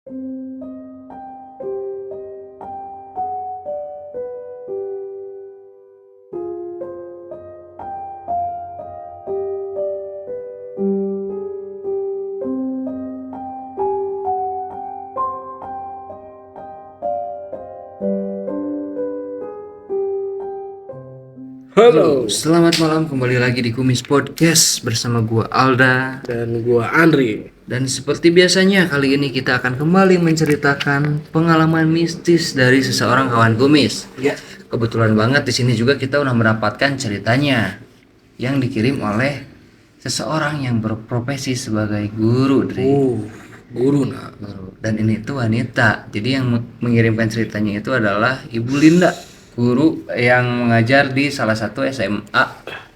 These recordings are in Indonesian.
Halo, Selamat malam, kembali lagi di Kumis Podcast bersama gua Alda. dan gua Andri. Dan seperti biasanya kali ini kita akan kembali menceritakan pengalaman mistis dari seseorang kawan kumis. Ya. Kebetulan banget di sini juga kita udah mendapatkan ceritanya yang dikirim oleh seseorang yang berprofesi sebagai guru, Guru nah. Guru. Dan ini tuh wanita. Jadi yang mengirimkan ceritanya itu adalah Ibu Linda, guru yang mengajar di salah satu SMA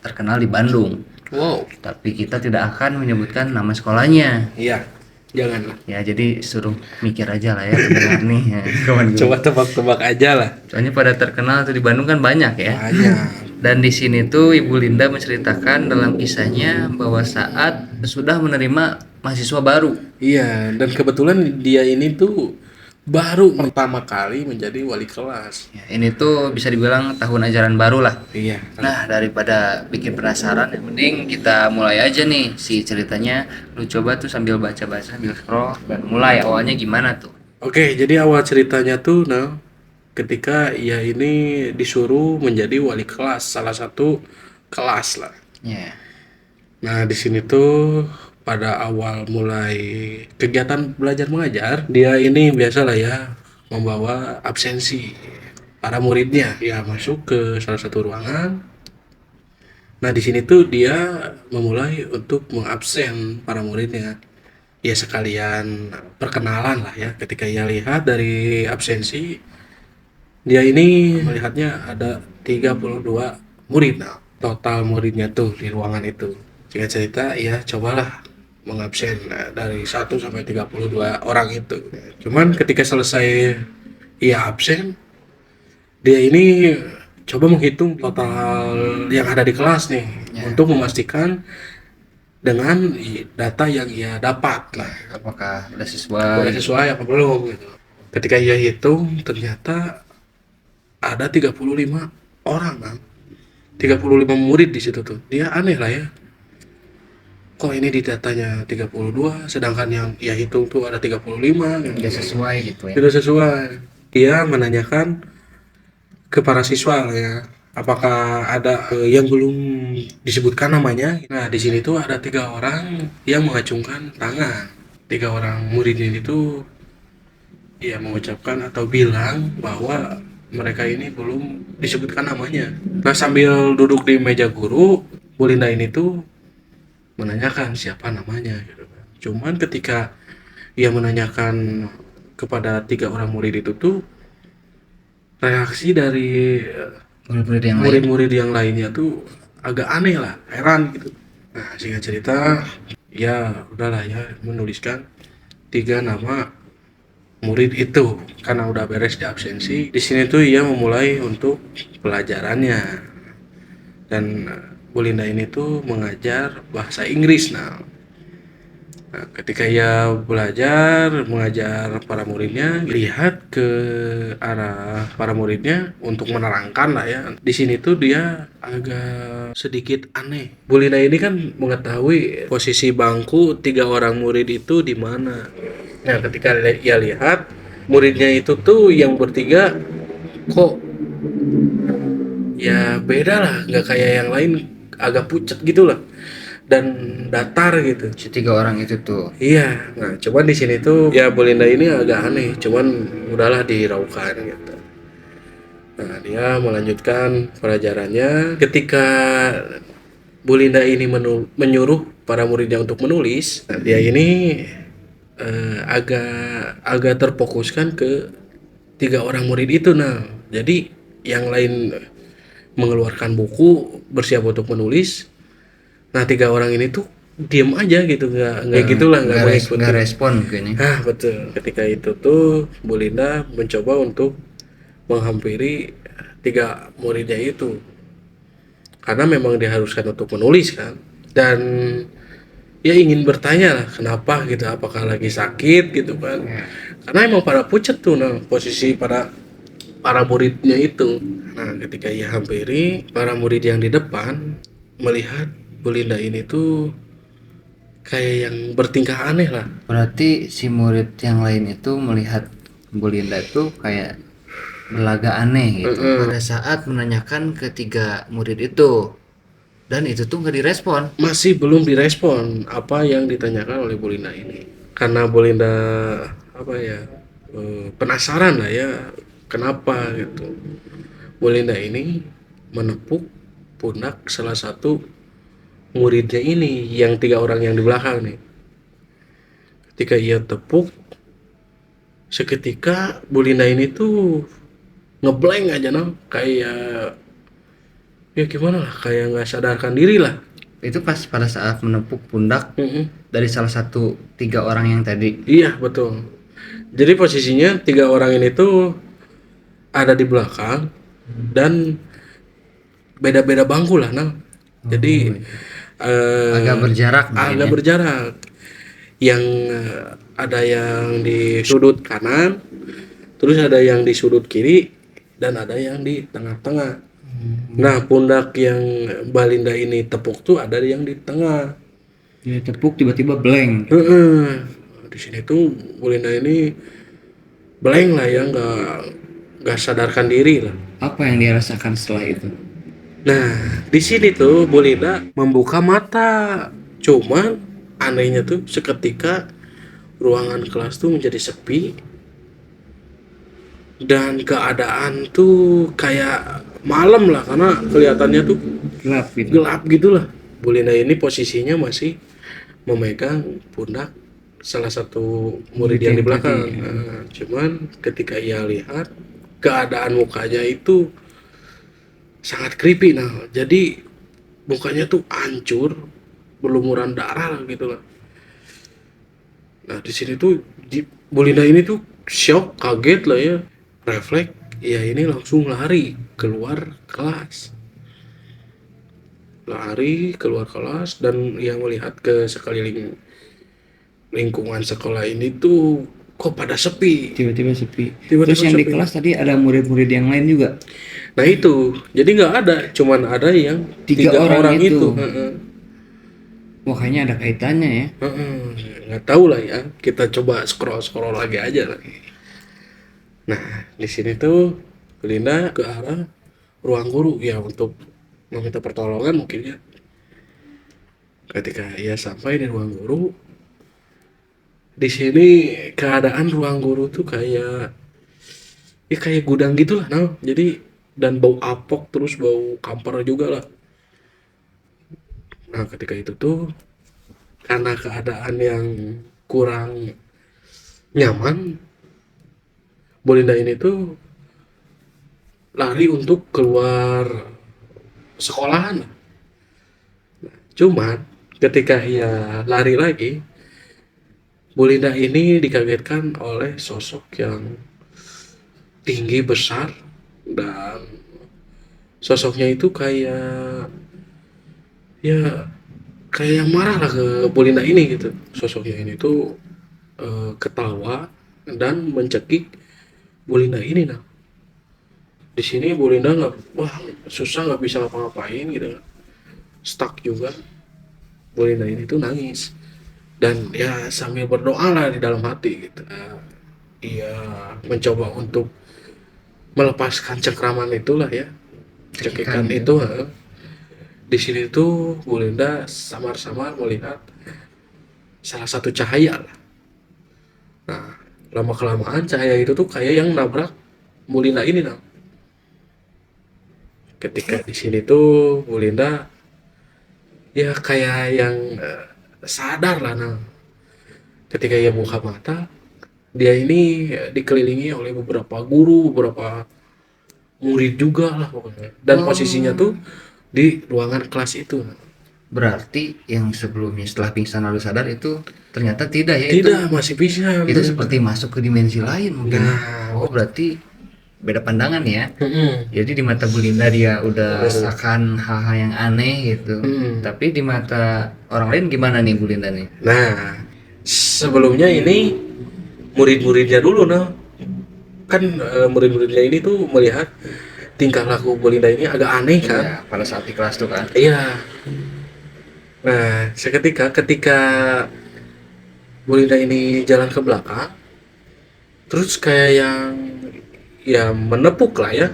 terkenal di Bandung. Wow. Tapi kita tidak akan menyebutkan nama sekolahnya. Iya. Jangan. Ya, jadi suruh mikir aja lah ya pendengar nih ya, kawan gue. Coba tebak-tebak aja lah. Soalnya pada terkenal tuh di Bandung kan banyak ya. Banyak. Dan di sini tuh Ibu Linda menceritakan dalam kisahnya bahwa saat sudah menerima mahasiswa baru. Iya, dan kebetulan dia ini tuh baru pertama kali menjadi wali kelas. Ya, ini tuh bisa dibilang tahun ajaran baru lah. Iya. Nah, daripada bikin penasaran, yang mending kita mulai aja nih si ceritanya. Lu coba tuh sambil baca-baca, sambil scroll, dan mulai awalnya gimana tuh? Oke, jadi awal ceritanya tuh ketika ia ini disuruh menjadi wali kelas salah satu kelas lah. Ya, Nah, di sini tuh pada awal mulai kegiatan belajar mengajar, dia ini biasalah ya membawa absensi para muridnya. Ya, masuk ke salah satu ruangan. Nah, di sini tuh dia memulai untuk mengabsen para muridnya. Ya, sekalian perkenalan lah ya. Ketika ia lihat dari absensi, dia ini melihatnya ada 32 murid. Nah, total muridnya tuh di ruangan itu. Singkat cerita, ya cobalah mengabsen dari 1 sampai 32 orang itu. Cuman ketika selesai ia absen, dia ini coba menghitung total yang ada di kelas nih Ya. untuk memastikan dengan data yang ia dapat lah. apakah udah sesuai? Boleh sesuai apa belum gitu. Ketika ia hitung, ternyata ada 35 orang, Bang. 35 murid di situ tuh. Dia aneh lah ya. Kok ini di datanya 32 sedangkan yang ia hitung tuh ada 35 gitu. Nggak sesuai gitu ya. Tidak sesuai. Ia menanyakan ke para siswa lah ya. Apakah ada yang belum disebutkan namanya? Nah, di sini tuh ada 3 orang yang mengacungkan tangan. 3 orang murid ini tuh ya mengucapkan atau bilang bahwa mereka ini belum disebutkan namanya. Nah, sambil duduk di meja guru, Bu Linda ini tuh menanyakan siapa namanya gitu kan. Cuman ketika ia menanyakan kepada 3 orang murid itu tuh reaksi dari Murid-murid yang lain. murid-murid yang lainnya tuh agak aneh lah, heran gitu. Nah, singkat cerita, ya udahlah ya menuliskan 3 nama murid itu karena udah beres di absensi. Di sini tuh ia memulai untuk pelajarannya dan Bu Linda ini tuh mengajar bahasa Inggris. Nah, ketika ia belajar mengajar para muridnya, lihat ke arah para muridnya untuk menerangkan lah ya. Di sini tuh dia agak sedikit aneh. Bu Linda ini kan mengetahui posisi bangku 3 orang murid itu di mana. Nah, ketika ia lihat muridnya itu tuh yang bertiga kok ya beda lah, nggak kayak yang lain, agak pucat gitu lah dan datar gitu. Si 3 orang itu tuh. Iya, nah cuman di sini tuh ya Bu Linda ini agak aneh, cuman udahlah diraukan gitu. Nah, dia melanjutkan pelajarannya. Ketika Bu Linda ini menyuruh para muridnya untuk menulis, nah, dia ini agak terfokuskan ke 3 orang murid itu. Nah, jadi yang lain mengeluarkan buku bersiap untuk menulis. Nah, 3 orang ini tuh diem aja gitu, nggak gitulah, nggak mengikuti. Nggak respon kayaknya. Ah, betul. Ketika itu tuh Bu Linda mencoba untuk menghampiri 3 muridnya itu karena memang diharuskan untuk menulis kan. Dan ya ingin bertanya lah kenapa gitu, apakah lagi sakit gitu kan. Ya. Karena emang pada pucat tuh nah posisi para muridnya itu. Nah ketika ia hampiri, para murid yang di depan melihat Bu Linda ini tuh kayak yang bertingkah aneh lah. Berarti si murid yang lain itu melihat Bu Linda itu kayak berlaga aneh gitu. Pada saat menanyakan ketiga murid itu, dan itu tuh nggak direspon. Masih belum direspon apa yang ditanyakan oleh Bu Linda ini. Karena Bu Linda apa ya, penasaran lah ya kenapa gitu. Bu Linda ini menepuk pundak salah satu muridnya ini yang 3 orang yang di belakang nih. Ketika ia tepuk, seketika Bu Linda ini tuh ngeblank aja noh, kayak ya gimana lah, kayak nggak sadarkan diri lah. Itu pas pada saat menepuk pundak dari salah satu 3 orang yang tadi. Iya betul. Jadi posisinya 3 orang ini tuh ada di belakang dan beda-beda bangku lah nah. Jadi Agak berjarak mungkin agak ya. berjarak. Yang ada yang di sudut kanan, terus ada yang di sudut kiri, dan ada yang di tengah-tengah. Nah pundak yang Balinda ini tepuk tuh ada yang di tengah. Dia tepuk tiba-tiba blank. Heeh. Di sini tuh Balinda ini blank lah ya, nggak sadarkan diri lah. Apa yang dia rasakan setelah itu? Nah, di sini tuh Bu Linda membuka mata. Cuman anehnya tuh seketika ruangan kelas tuh menjadi sepi dan keadaan tuh kayak malam lah karena kelihatannya tuh Gelap gitu. gelap gitulah. Bu Linda ini posisinya masih memegang pundak salah satu murid yang di belakang. Nah, cuman ketika ia lihat keadaan mukanya itu sangat creepy nah. Jadi mukanya tuh hancur, berlumuran darah lah gitu lah. Nah di sini tuh Bu Linda ini tuh shock, kaget lah ya, refleks, ya ini langsung lari keluar kelas, dan yang melihat ke sekeliling lingkungan sekolah ini tuh kok pada sepi. Tiba-tiba sepi. Tiba-tiba Terus yang di sepi. kelas tadi ada murid-murid yang lain juga. Nah itu, jadi nggak ada, cuman ada yang 3 orang itu. Heeh. Wah, kayaknya ada kaitannya ya. Heeh. Nggak tahu lah ya, kita coba scroll lagi aja lah. Nah di sini tuh Linda ke arah ruang guru ya untuk meminta pertolongan mungkin ya. Ketika ia sampai di ruang guru, di sini keadaan ruang guru tuh kayak ya kayak gudang gitulah nah. Jadi dan bau apok, terus bau kampar juga lah. Nah ketika itu tuh karena keadaan yang kurang nyaman, Bolinda ini tuh lari untuk keluar sekolahan. Cuman ketika ia lari lagi, Bolinda ini dikagetkan oleh sosok yang tinggi besar, dan sosoknya itu kayak ya kayak yang marah lah ke Bolinda ini gitu. Sosoknya ini tuh ketawa dan mencekik Bolinda ini nah. Di sini Bolinda susah nggak bisa ngapa-ngapain gitu, stuck juga. Bolinda ini tuh nangis dan ya sambil berdoa lah di dalam hati gitu. Ia mencoba untuk melepaskan cengkraman itulah ya, cekikan itu. Di sini tuh Bolinda samar-samar melihat salah satu cahaya lah. Nah lama kelamaan cahaya itu tuh kayak yang nabrak Bolinda ini nah. Ketika di sini tuh Bolinda ya kayak yang sadar lah nah. Ketika ia buka mata, dia ini dikelilingi oleh beberapa guru, beberapa murid juga lah pokoknya. Dan posisinya tuh di ruangan kelas itu. Berarti yang sebelumnya setelah pingsan lalu sadar itu ternyata tidak ya, Tidak, masih bisa. itu seperti masuk ke dimensi lain mungkin. Nah, Oh, berarti beda pandangan ya. Mm-mm. Jadi di mata Bu Linda dia udah merasakan hal-hal yang aneh gitu. Tapi di mata orang lain gimana nih Bu Linda nih? Nah, sebelumnya ini murid-muridnya dulu nah. Kan murid-muridnya ini tuh melihat tingkah laku Bu Linda ini agak aneh kan. Ya, pada saat di kelas tuh kan. Iya. Nah, ketika Bu Linda ini jalan ke belakang, terus kayak yang ya menepuk lah ya,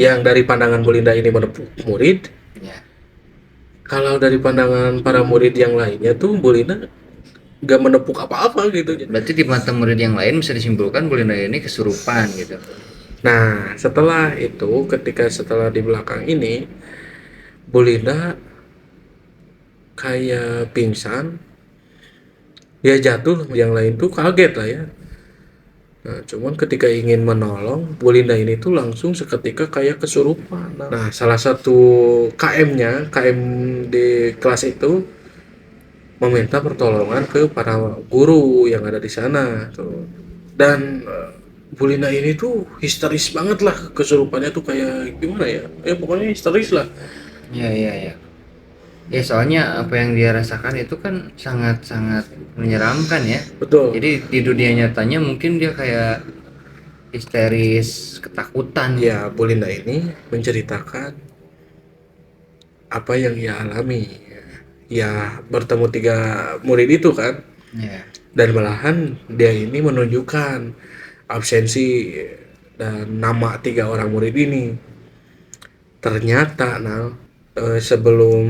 yang dari pandangan Bu Linda ini menepuk murid. Ya. Kalau dari pandangan para murid yang lainnya tuh Bu Linda gak menepuk apa-apa gitu. Berarti di mata murid yang lain bisa disimpulkan Bu Linda ini kesurupan gitu. Nah, setelah di belakang ini, Bu Linda kayak pingsan, dia jatuh, yang lain tuh kaget lah ya. Nah, cuman ketika ingin menolong, Bu Linda ini tuh langsung seketika kayak kesurupan. Nah, salah satu KM di kelas itu meminta pertolongan ke para guru yang ada di sana tuh. Dan Bu Linda ini tuh histeris banget lah, kesurupannya tuh kayak gimana ya? Ya pokoknya histeris lah. Iya iya iya. Ya soalnya apa yang dia rasakan itu kan sangat-sangat menyeramkan ya. Betul. Jadi di dunia nyatanya mungkin dia kayak histeris, ketakutan. Ya, Bu Linda ini menceritakan apa yang ia alami. Ya, bertemu 3 murid itu kan. Ya. Dan malahan dia ini menunjukkan absensi dan nama 3 orang murid ini. Ternyata sebelum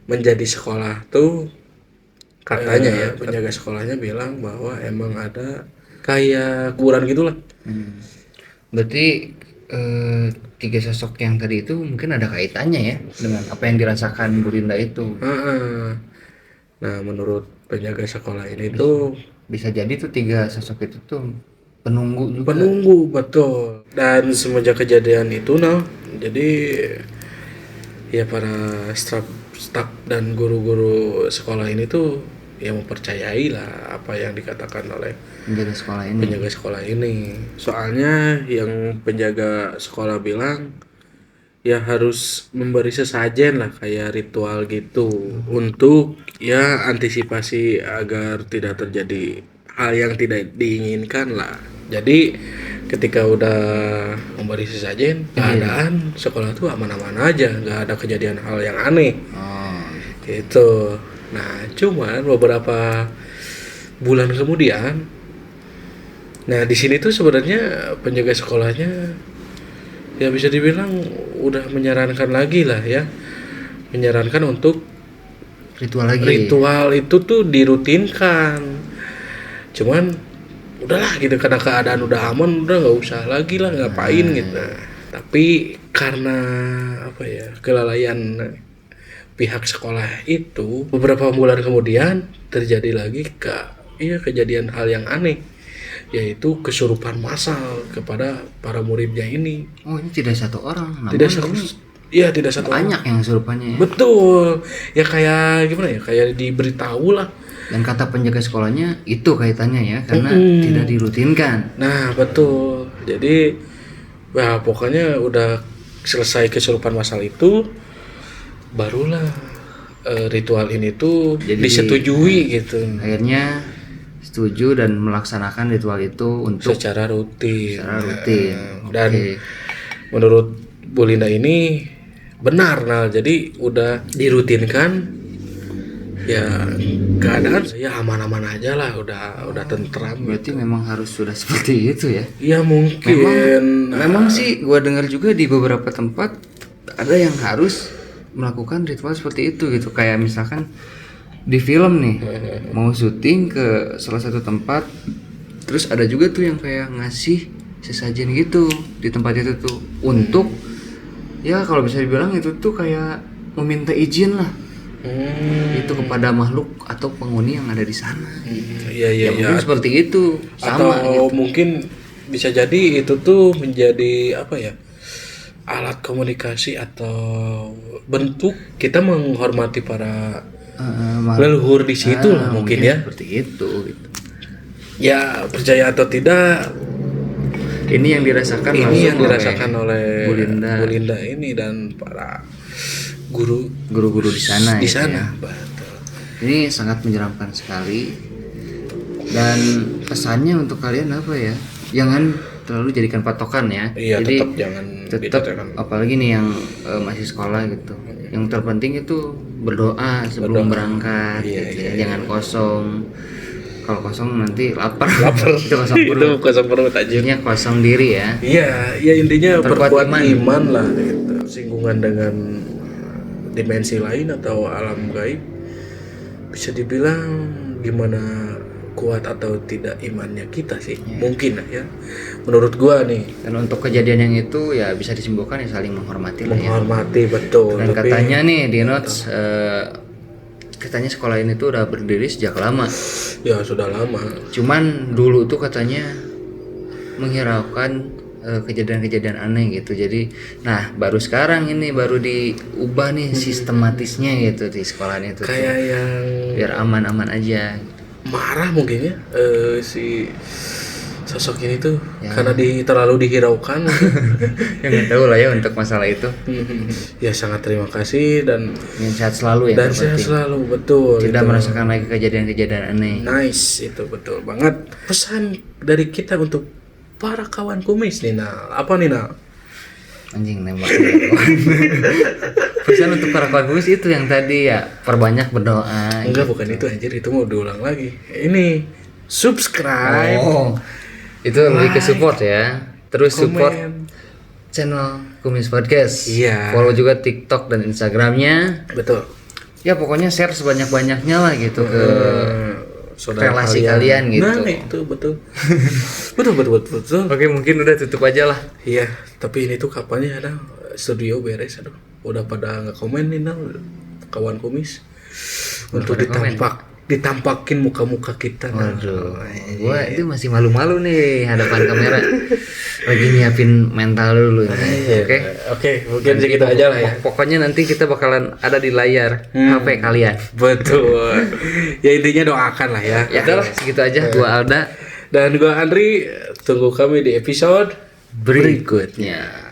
menjadi sekolah tuh katanya ya penjaga sekolahnya bilang bahwa emang ada kayak kuburan gitulah. Berarti 3 sosok yang tadi itu mungkin ada kaitannya ya dengan apa yang dirasakan Bu Linda itu. Nah, menurut penjaga sekolah ini tuh Bisa jadi tuh 3 sosok itu tuh penunggu juga. penunggu, betul. Dan semenjak kejadian itu jadi ya para staf dan guru-guru sekolah ini tuh ya mempercayai lah apa yang dikatakan oleh Penjaga sekolah ini. penjaga sekolah ini. Soalnya yang penjaga sekolah bilang ya harus memberi sesajen lah kayak ritual gitu untuk ya antisipasi agar tidak terjadi hal yang tidak diinginkan lah. Jadi ketika udah memberi sesajen, keadaan sekolah tuh aman-aman aja, nggak ada kejadian hal yang aneh Oh. gitu. Nah, cuman beberapa bulan kemudian, nah di sini tuh sebenarnya penjaga sekolahnya ya bisa dibilang udah menyarankan lagi lah ya, menyarankan untuk Ritual lagi. ritual itu tuh dirutinkan. Cuman udahlah gitu, karena keadaan udah aman, udah nggak usah lagi lah ngapain gitu. Nah, tapi karena apa ya, kelalaian pihak sekolah itu, beberapa bulan kemudian terjadi lagi kejadian hal yang aneh, yaitu kesurupan massal kepada para muridnya ini. Oh, ini tidak satu orang, namun Tidak satu, ini iya tidak satu orang. banyak yang kesurupannya ya. Betul. Ya kayak gimana ya? Kayak diberitahu lah. Dan kata penjaga sekolahnya itu kaitannya ya, karena tidak dirutinkan. Nah, betul. Jadi ya pokoknya udah selesai kesurupan massal itu, barulah ritual ini tuh Jadi, disetujui gitu Akhirnya setuju dan melaksanakan ritual itu untuk secara rutin. secara rutin. Dan Oke. menurut Bu Linda ini benar, jadi udah dirutinkan ya, keadaan ya aman-aman aja lah, udah tentram. Berarti memang harus sudah seperti itu ya. Ya mungkin Memang sih gua dengar juga di beberapa tempat ada yang harus melakukan ritual seperti itu gitu. Kayak misalkan di film nih mau syuting ke salah satu tempat, terus ada juga tuh yang kayak ngasih sesajen gitu di tempat itu tuh untuk ya kalau bisa dibilang itu tuh kayak meminta izin lah itu kepada makhluk atau penghuni yang ada di sana. Iya Mungkin seperti itu sama atau gitu. mungkin bisa jadi itu tuh menjadi apa ya, alat komunikasi atau bentuk kita menghormati para leluhur di situ lah mungkin ya. Seperti itu gitu. Ya percaya atau tidak, Ini yang dirasakan Ini langsung yang dirasakan oleh Bu Linda. Bu Linda ini dan para guru-guru di sana. di gitu sana. ya. Betul. Ini sangat menyeramkan sekali. Dan pesannya untuk kalian apa ya? Jangan terlalu jadikan patokan ya. Iya, Jadi tetap jangan tetap ditetekan. apalagi nih yang masih sekolah gitu. Yang terpenting itu berdoa sebelum berangkat Iya, gitu iya, ya. Jangan kosong. Kalau kosong nanti lapar. Lapar. Itu kosong Itu perut. kosong perut aja. Intinya kosong diri ya. Iya, ya intinya Perkuat perkuat iman. iman lah gitu. Singgungan dengan dimensi lain atau alam gaib. Bisa dibilang gimana kuat atau tidak imannya kita sih. Mungkin lah ya. Menurut gua nih, Dan untuk kejadian yang itu ya bisa disimbolkan ya saling menghormati lah ya. menghormati betul. Dan Tapi katanya nih di notes katanya sekolah ini tuh udah berdiri sejak lama. ya sudah lama. Cuman dulu tuh katanya menghiraukan kejadian-kejadian aneh gitu. Jadi nah baru sekarang ini baru diubah nih sistematisnya gitu di sekolah itu tuh. Kayak yang Biar aman-aman aja. marah mungkin ya si sosok ini tuh Ya. karena terlalu dihiraukan. Ya nggak tahu lah ya untuk masalah itu. Ya sangat terima kasih dan Yang sehat selalu ya dan sehat terpenting. selalu betul. Tidak itu. merasakan lagi kejadian-kejadian aneh. Nice, itu betul banget. Pesan dari kita untuk para kawan kumis nih, Nal. Apa nih, Nal? Anjing nembak. Pesan untuk para kagus itu yang tadi ya perbanyak berdoa. Enggak, bukan itu anjir, itu mau diulang lagi. Ini subscribe, Oh, itu lebih ke support ya. Terus support komen. channel Kumis Podcast. Iya. Follow juga TikTok dan Instagramnya. Betul. Ya pokoknya share sebanyak-banyaknya lah gitu ke Saudara relasi kalian gitu. Nah, itu betul. betul. Oke mungkin udah tutup aja lah. Iya, tapi ini tuh kapannya ada studio beres, aduh. Udah pada nggak komen nih, Nal. Kawan kumis. Untuk ditampakin muka-muka kita. Nal. Waduh, gua itu masih malu-malu nih hadapan kamera. Lagi nyiapin mental dulu ya. Oke. Oke, mungkin segitu aja lah ya. Pokoknya nanti kita bakalan ada di layar HP kalian. Betul. Ya intinya doakan lah ya. Ya udah lah, segitu aja. Gua Alda. Dan gua Andri, tunggu kami di episode Berikutnya.